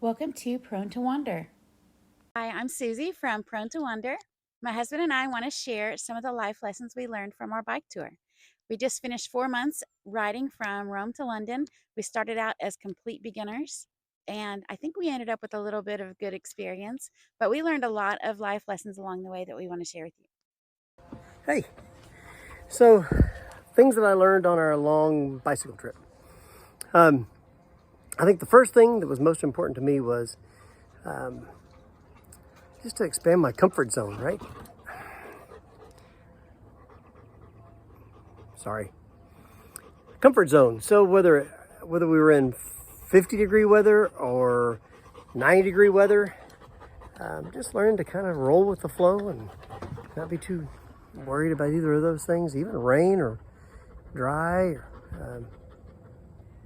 Welcome to Prone to Wander. Hi, I'm Susie from Prone to Wander. My husband and I want to share some of the life lessons we learned from our bike tour. We just finished 4 months riding from Rome to London. We started out as complete beginners, and I think we ended up with a little bit of good experience, but we learned a lot of life lessons along the way that we want to share with you. Hey, so things that I learned on our long bicycle trip. I think the first thing that was most important to me was just to expand my comfort zone, right? Sorry. Comfort zone. So whether we were in 50-degree weather or 90-degree weather, just learn to kind of roll with the flow and not be too worried about either of those things, even rain or dry or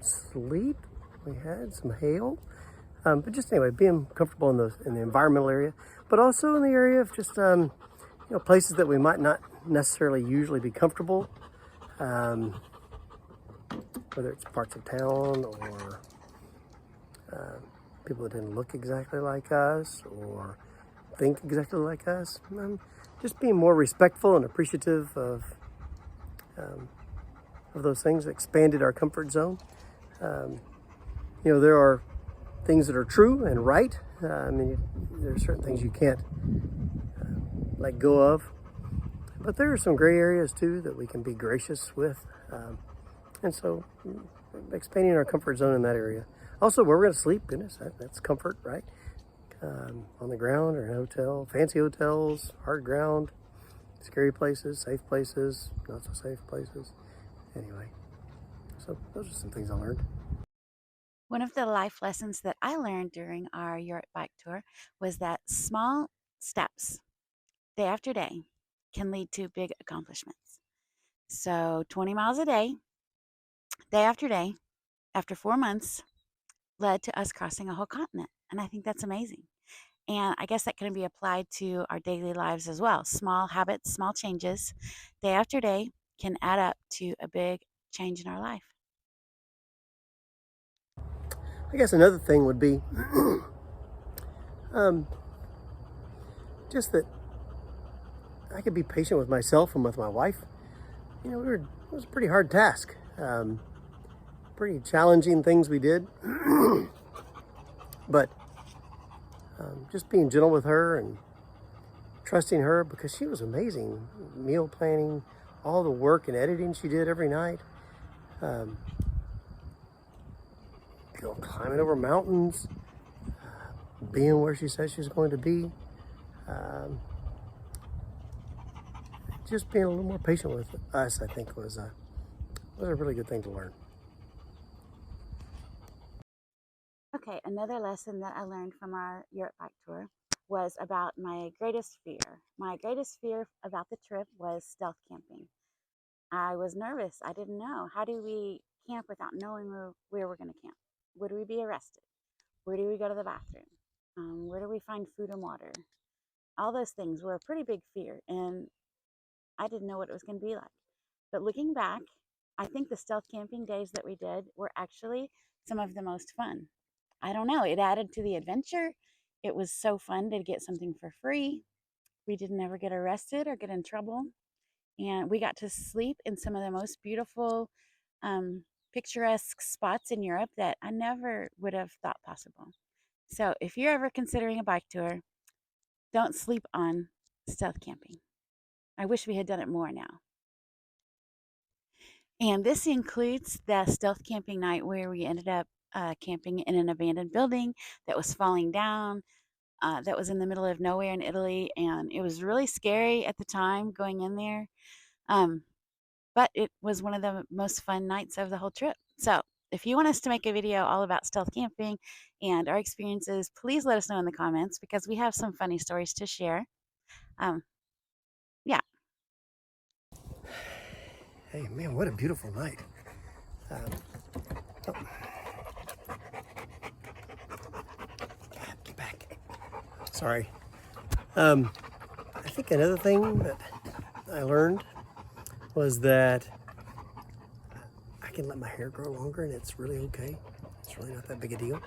sleet. We had some hail. But just anyway, being comfortable in the environmental area, but also in the area of just places that we might not necessarily usually be comfortable, whether it's parts of town or people that didn't look exactly like us or think exactly like us. Just being more respectful and appreciative of those things expanded our comfort zone. There are things that are true and right. There are certain things you can't let go of, but there are some gray areas too that we can be gracious with. And so expanding our comfort zone in that area. Also, where we're going to sleep, goodness, that's comfort, right? On the ground or in a hotel, fancy hotels, hard ground, scary places, safe places, not so safe places. Anyway, so those are some things I learned. One of the life lessons that I learned during our Europe bike tour was that small steps, day after day, can lead to big accomplishments. So 20 miles a day after day, after 4 months, led to us crossing a whole continent. And I think that's amazing. And I guess that can be applied to our daily lives as well. Small habits, small changes, day after day, can add up to a big change in our life. I guess another thing would be um, just that I could be patient with myself and with my wife. It was a pretty hard task. Pretty challenging things we did, but just being gentle with her and trusting her because she was amazing. Meal planning, all the work and editing she did every night. Um, Climbing over mountains, being where she said she was going to be. Um, just being a little more patient with us, I think, was a really good thing to learn. Okay, another lesson that I learned from our Europe bike tour was about my greatest fear. My greatest fear about the trip was stealth camping. I was nervous. I didn't know. How do we camp without knowing where we're going to camp? Would we be arrested? Where do we go to the bathroom? Where do we find food and water? All those things were a pretty big fear, and I didn't know what it was going to be like. But looking back, I think the stealth camping days that we did were actually some of the most fun. I don't know, it added to the adventure. It was so fun to get something for free. We didn't ever get arrested or get in trouble. And we got to sleep in some of the most beautiful, um, picturesque spots in Europe that I never would have thought possible. So if you're ever considering a bike tour, don't sleep on stealth camping. I wish we had done it more now. And this includes the stealth camping night where we ended up camping in an abandoned building that was falling down, that was in the middle of nowhere in Italy. And it was really scary at the time going in there. Um, but it was one of the most fun nights of the whole trip. So if you want us to make a video all about stealth camping and our experiences, please let us know in the comments because we have some funny stories to share. Um, yeah. Hey, man, what a beautiful night. Um, oh, get back. Sorry. I think another thing that I learned was that I can let my hair grow longer and it's really okay. It's really not that big a deal.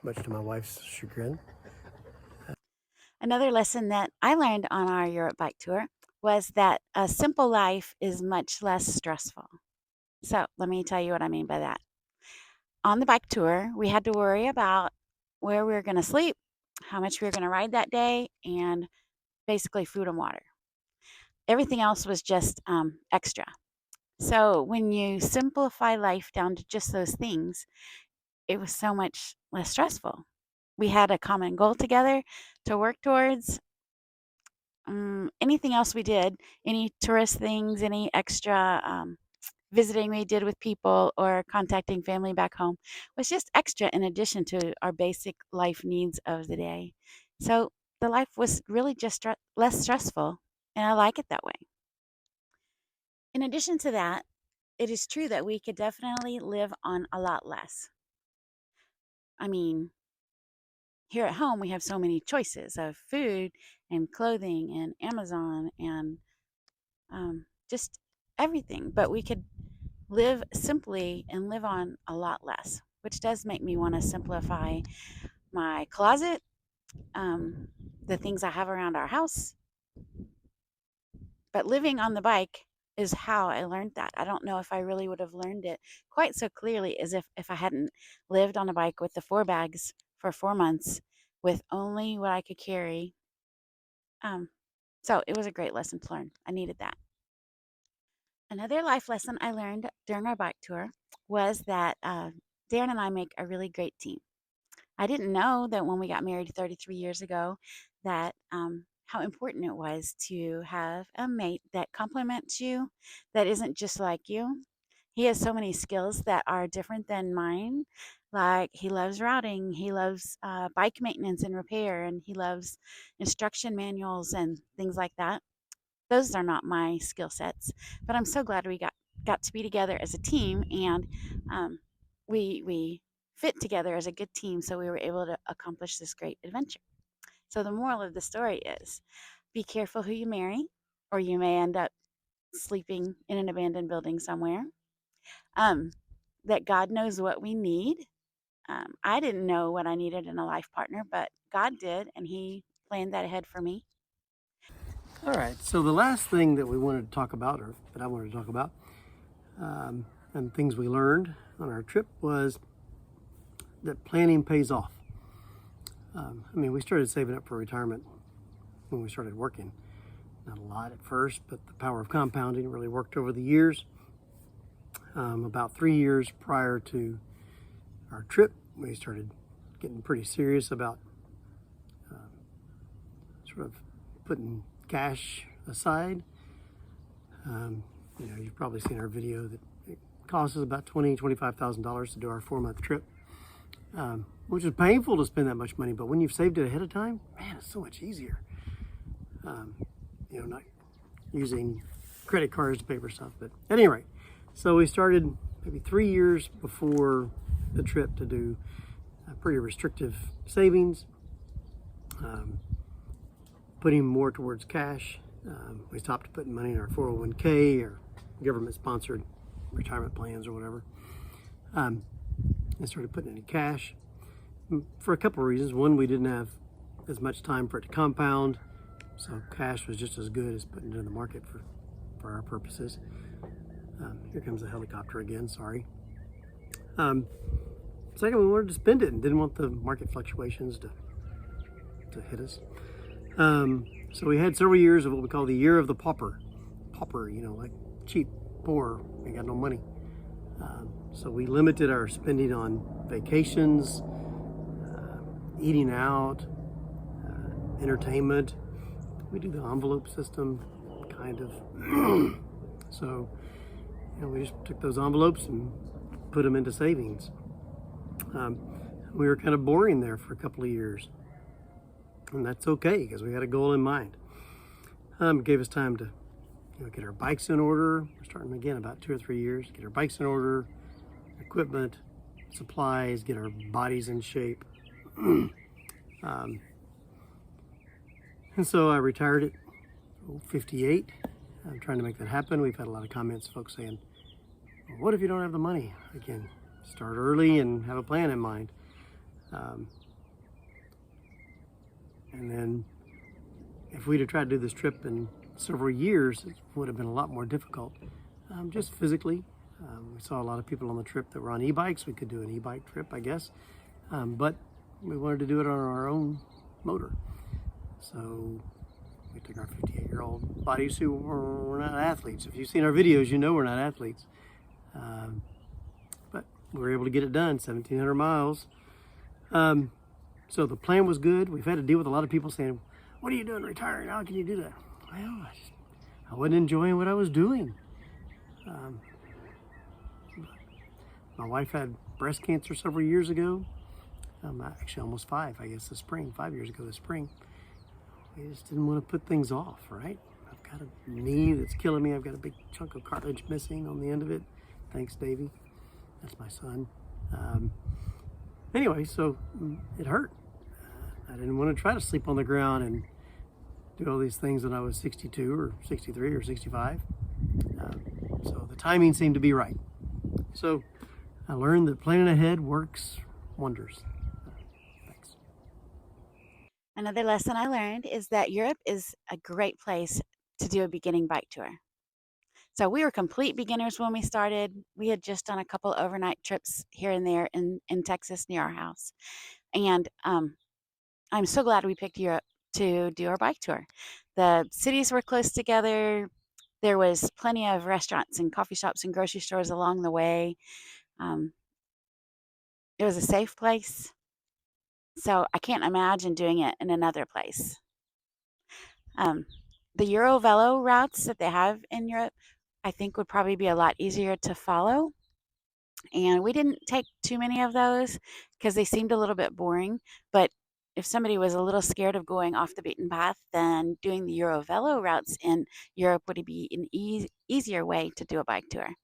much to my wife's chagrin. Another lesson that I learned on our Europe bike tour was that a simple life is much less stressful. So let me tell you what I mean by that. On the bike tour, we had to worry about where we were going to sleep, how much we were going to ride that day, and basically food and water. Everything else was just extra. So when you simplify life down to just those things, it was so much less stressful. We had a common goal together to work towards. Anything else we did, any tourist things, any extra visiting we did with people or contacting family back home was just extra in addition to our basic life needs of the day. So the life was really just less stressful, and I like it that way. In addition to that, it is true that we could definitely live on a lot less. I mean, here at home, we have so many choices of food and clothing and Amazon and just everything, but we could live simply and live on a lot less, which does make me want to simplify my closet, the things I have around our house. But living on the bike is how I learned that. I don't know if I really would have learned it quite so clearly as if I hadn't lived on a bike with the 4 bags for 4 months with only what I could carry. So it was a great lesson to learn. I needed that. Another life lesson I learned during our bike tour was that Darren and I make a really great team. I didn't know that when we got married 33 years ago that how important it was to have a mate that complements you, that isn't just like you. He has so many skills that are different than mine. Like he loves routing, he loves bike maintenance and repair, and he loves instruction manuals and things like that. Those are not my skill sets, but I'm so glad we got to be together as a team, and we fit together as a good team, so we were able to accomplish this great adventure. So the moral of the story is be careful who you marry, or you may end up sleeping in an abandoned building somewhere. That God knows what we need. I didn't know what I needed in a life partner, but God did, and He planned that ahead for me. All right, so the last thing that we wanted to talk about, or that I wanted to talk about, and things we learned on our trip was that planning pays off. We started saving up for retirement when we started working. Not a lot at first, but the power of compounding really worked over the years. About 3 years prior to our trip, we started getting pretty serious about sort of putting cash aside. You've probably seen our video that it costs us about $25,000 to do our 4-month trip, which is painful to spend that much money. But when you've saved it ahead of time, man, it's so much easier. Not using credit cards to pay for stuff. But at any rate, so we started maybe 3 years before the trip to do pretty restrictive savings, putting more towards cash. We stopped putting money in our 401k or government-sponsored retirement plans or whatever, and started putting it in cash for a couple of reasons. One, we didn't have as much time for it to compound, so cash was just as good as putting it in the market for our purposes. Here comes the helicopter again, sorry. Second, we wanted to spend it and didn't want the market fluctuations to hit us. So we had several years of what we call the year of the pauper. Pauper, like cheap, poor, we got no money. So we limited our spending on vacations, eating out, entertainment. We do the envelope system, kind of. So, we just took those envelopes and put them into savings. We were kind of boring there for a couple of years. And that's okay, because we had a goal in mind. It gave us time to get our bikes in order. We're starting again about 2 or 3 years. Get our bikes in order, equipment, supplies, get our bodies in shape. And so I retired at 58. I'm trying to make that happen. We've had a lot of comments, folks saying, well, what if you don't have the money? Again, start early and have a plan in mind. Um, and then if we'd have tried to do this trip in several years, it would have been a lot more difficult, just physically. We saw a lot of people on the trip that were on e-bikes. We could do an e-bike trip, I guess, but we wanted to do it on our own motor. So we took our 58-year-old buddies who were not athletes. If you've seen our videos, you know we're not athletes. But we were able to get it done, 1,700 miles. So the plan was good. We've had to deal with a lot of people saying, "What are you doing retiring? How can you do that?" Well, I wasn't enjoying what I was doing. My wife had breast cancer several years ago. Actually, almost 5, I guess, this spring, 5 years ago this spring. I just didn't want to put things off, right? I've got a knee that's killing me. I've got a big chunk of cartilage missing on the end of it. Thanks, Davey. That's my son. Anyway, so it hurt. I didn't want to try to sleep on the ground and do all these things when I was 62 or 63 or 65. So the timing seemed to be right. So I learned that planning ahead works wonders. Thanks. Another lesson I learned is that Europe is a great place to do a beginning bike tour. So we were complete beginners when we started. We had just done a couple overnight trips here and there in Texas near our house. And I'm so glad we picked Europe to do our bike tour. The cities were close together. There was plenty of restaurants and coffee shops and grocery stores along the way. It was a safe place. So I can't imagine doing it in another place. The Eurovelo routes that they have in Europe, I think would probably be a lot easier to follow. And we didn't take too many of those because they seemed a little bit boring. But if somebody was a little scared of going off the beaten path, then doing the Eurovelo routes in Europe would be an easier way to do a bike tour.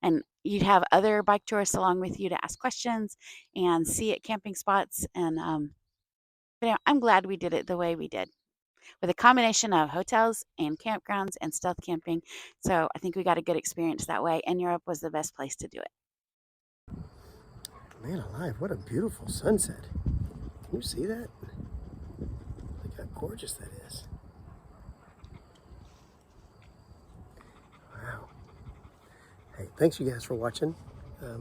And you'd have other bike tourists along with you to ask questions and see at camping spots. And but anyway, I'm glad we did it the way we did, with a combination of hotels and campgrounds and stealth camping. So I think we got a good experience that way, and Europe was the best place to do it. Man alive, what a beautiful sunset. Can you see that? Look how gorgeous that is. Wow. Hey, thanks you guys for watching. There's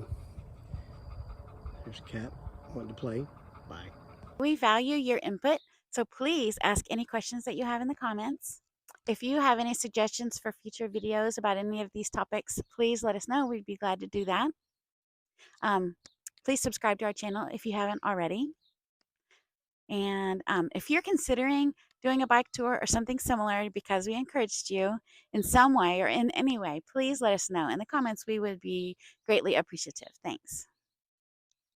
a cat wanting to play. Bye. We value your input, so please ask any questions that you have in the comments. If you have any suggestions for future videos about any of these topics, please let us know. We'd be glad to do that. Please subscribe to our channel if you haven't already. And if you're considering doing a bike tour or something similar because we encouraged you in some way or in any way, please let us know in the comments. We would be greatly appreciative. Thanks.